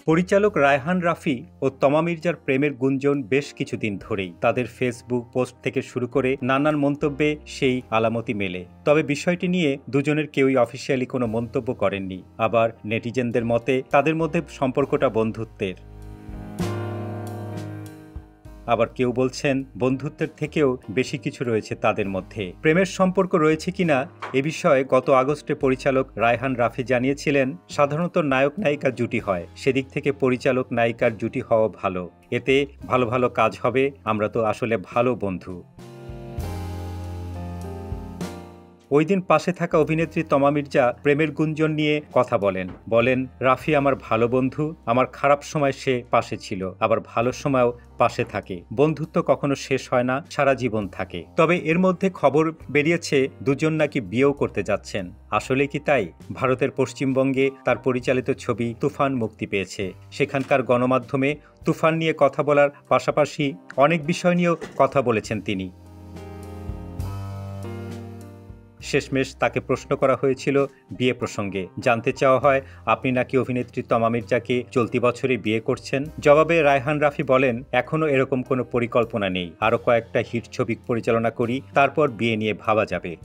পরিচালক রায়হান রাফি ও তমা মির্জার প্রেমের গুঞ্জন বেশ কিছুদিন ধরেই। তাদের ফেসবুক পোস্ট থেকে শুরু করে নানান মন্তব্যে সেই আলামতি মেলে। তবে বিষয়টি নিয়ে দুজনের কেউই অফিসিয়ালি কোনো মন্তব্য করেননি। আবার নেটিজেনদের মতে তাদের মধ্যে সম্পর্কটা বন্ধুত্বের। আবার কেউ বলছেন বন্ধুত্বের থেকেও বেশি কিছু রয়েছে তাদের মধ্যে। প্রেমের সম্পর্ক রয়েছে কিনা এ বিষয়ে গত আগস্টে পরিচালক রায়হান রাফি জানিয়েছিলেন, সাধারণত নায়ক নায়িকা জুটি হয়, সেদিক থেকে পরিচালক নায়িকার জুটি হওয়া ভালো, এতে ভালো ভালো কাজ হবে, আমরা তো আসলে ভালো বন্ধু। ওই দিন পাশে থাকা অভিনেত্রী তমা মির্জা প্রেমের গুঞ্জন নিয়ে কথা বলেন রাফি আমার ভালো বন্ধু, আমার খারাপ সময় সে পাশে ছিল, আবার ভালো সময়ও পাশে থাকে, বন্ধুত্ব কখনো শেষ হয় না, সারা জীবন থাকে। তবে এর মধ্যে খবর বেরিয়েছে দুজন নাকি বিয়েও করতে যাচ্ছেন। আসলে কি তাই? ভারতের পশ্চিমবঙ্গে তার পরিচালিত ছবি তুফান মুক্তি পেয়েছে। সেখানকার গণমাধ্যমে তুফান নিয়ে কথা বলার পাশাপাশি অনেক বিষয় নিয়েও কথা বলেছেন তিনি। শেষমেশ তাকে প্রশ্ন করা হয়েছিল বিয়ে প্রসঙ্গে। জানতে চাওয়া হয়, আপনি নাকি অভিনেত্রী তমা মির্জাকে চলতি বছরে বিয়ে করছেন? জবাবে রায়হান রাফি বলেন, এখনও এরকম কোনো পরিকল্পনা নেই, আরও কয়েকটা হিট ছবি পরিচালনা করি, তারপর বিয়ে নিয়ে ভাবা যাবে।